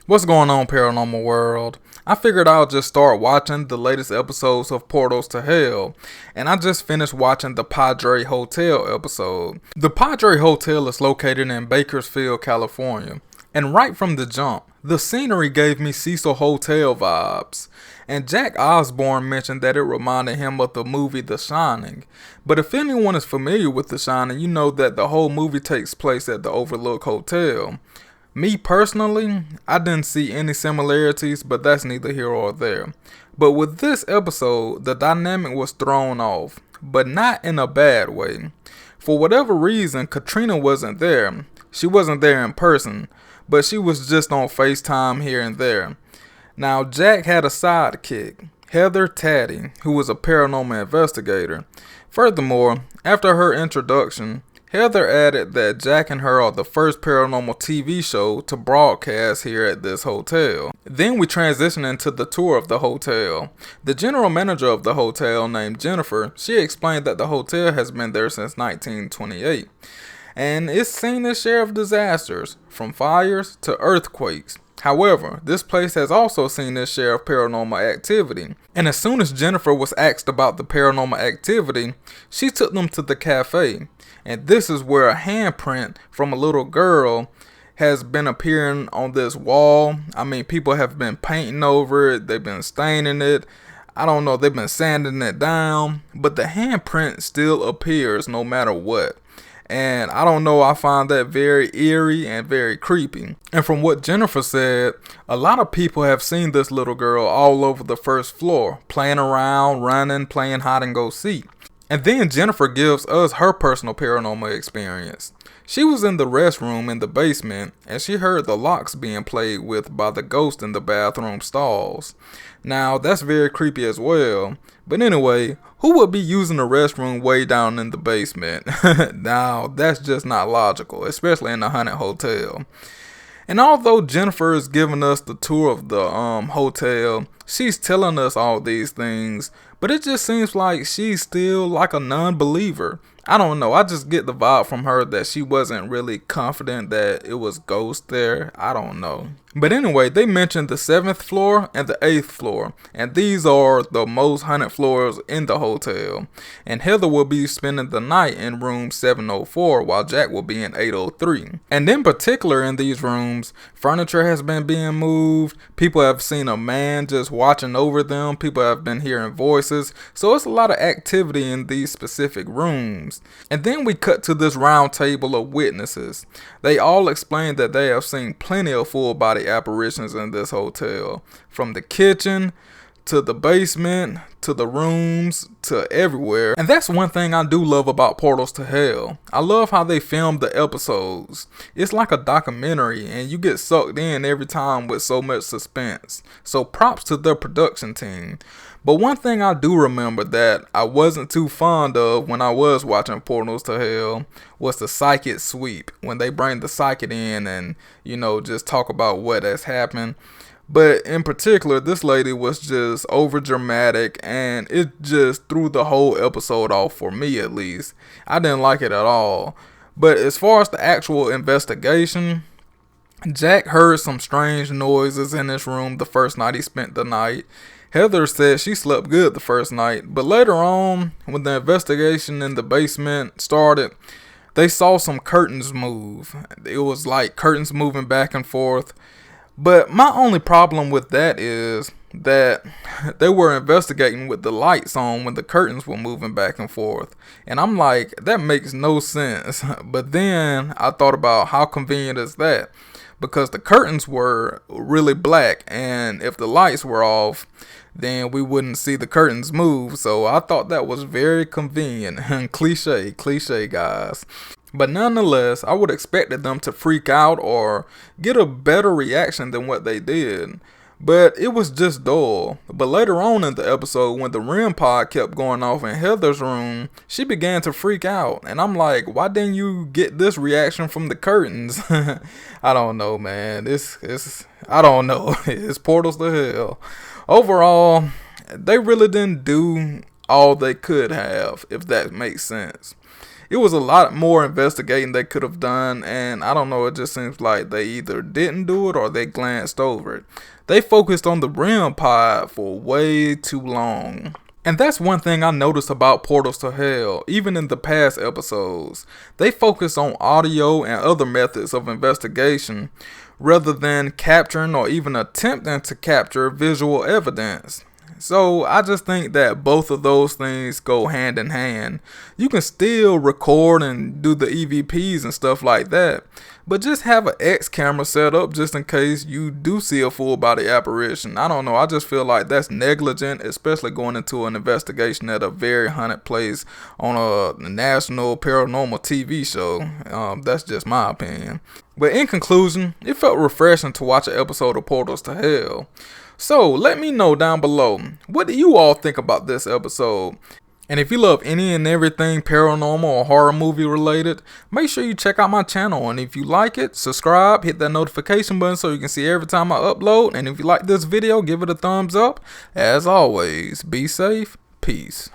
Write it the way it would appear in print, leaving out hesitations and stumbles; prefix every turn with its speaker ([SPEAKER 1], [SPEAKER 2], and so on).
[SPEAKER 1] What's going on, paranormal world? I figured I'll just start watching the latest episodes of Portals to Hell, and I just finished watching the Padre Hotel episode. The Padre Hotel is located in Bakersfield, California, and right from the jump, the scenery gave me Cecil Hotel vibes, and Jack Osborne mentioned that it reminded him of the movie The Shining. But if anyone is familiar with The Shining, you know that the whole movie takes place at the Overlook Hotel. Me personally, I didn't see any similarities, but that's neither here or there. But with this episode, the dynamic was thrown off, but not in a bad way. For whatever reason, Katrina wasn't there. She wasn't there in person, but she was just on FaceTime here and there. Now, Jack had a sidekick, Heather Taddy, who was a paranormal investigator. Furthermore, after her introduction, Heather added that Jack and her are the first paranormal TV show to broadcast here at this hotel. Then we transition into the tour of the hotel. The general manager of the hotel, named Jennifer, she explained that the hotel has been there since 1928. And it's seen its share of disasters, from fires to earthquakes. However, this place has also seen its share of paranormal activity. And as soon as Jennifer was asked about the paranormal activity, she took them to the cafe. And this is where a handprint from a little girl has been appearing on this wall. I mean, people have been painting over it. They've been staining it. I don't know. They've been sanding it down. But the handprint still appears no matter what. And I don't know, I find that very eerie and very creepy. And from what Jennifer said, a lot of people have seen this little girl all over the first floor, playing around, running, playing hide and go seek. And then Jennifer gives us her personal paranormal experience. She was in the restroom in the basement, and she heard the locks being played with by the ghost in the bathroom stalls. Now, that's very creepy as well. But anyway, who would be using the restroom way down in the basement? Now, that's just not logical, especially in a haunted hotel. And although Jennifer is giving us the tour of the hotel, she's telling us all these things, but it just seems like she's still like a non-believer. I don't know, I just get the vibe from her that she wasn't really confident that it was ghosts there. I don't know. But anyway, they mentioned the 7th floor and the 8th floor, and these are the most haunted floors in the hotel. And Heather will be spending the night in room 704 while Jack will be in 803. And in particular in these rooms, furniture has been being moved, people have seen a man just watching over them, people have been hearing voices, so it's a lot of activity in these specific rooms. And then we cut to this round table of witnesses. They all explain that they have seen plenty of full body apparitions in this hotel, from the kitchen to the basement to the rooms to everywhere. And that's one thing I do love about Portals to Hell. I love how they filmed the episodes. It's like a documentary and you get sucked in every time with so much suspense. So props to their production team. But one thing I do remember that I wasn't too fond of when I was watching Portals to Hell was the psychic sweep. When they bring the psychic in and, just talk about what has happened. But in particular, this lady was just over dramatic and it just threw the whole episode off, for me at least. I didn't like it at all. But as far as the actual investigation, Jack heard some strange noises in his room the first night he spent the night. Heather said she slept good the first night, but later on, when the investigation in the basement started, they saw some curtains move. It was like curtains moving back and forth. But my only problem with that is that they were investigating with the lights on when the curtains were moving back and forth. And I'm like, that makes no sense. But then I thought about how convenient is that? Because the curtains were really black, and if the lights were off, then we wouldn't see the curtains move. So I thought that was very convenient. Cliche guys. But nonetheless, I would expected them to freak out or get a better reaction than what they did. But it was just dull. But later on in the episode, when the REM pod kept going off in Heather's room, she began to freak out. And I'm like, why didn't you get this reaction from the curtains? I don't know, man. I don't know. It's Portals to Hell. Overall, they really didn't do all they could have, if that makes sense. It was a lot more investigating they could have done, and I don't know, it just seems like they either didn't do it or they glanced over it. They focused on the REM pod for way too long. And that's one thing I noticed about Portals to Hell, even in the past episodes. They focus on audio and other methods of investigation rather than capturing or even attempting to capture visual evidence. So I just think that both of those things go hand in hand. You can still record and do the EVPs and stuff like that, but just have an X camera set up just in case you do see a full body apparition. I don't know, I just feel like that's negligent, especially going into an investigation at a very haunted place on a national paranormal TV show. That's just my opinion. But in conclusion, it felt refreshing to watch an episode of Portals to Hell. So let me know down below, what do you all think about this episode? And if you love any and everything paranormal or horror movie related, make sure you check out my channel. And if you like it, subscribe, hit that notification button so you can see every time I upload. And if you like this video, give it a thumbs up. As always, be safe, peace.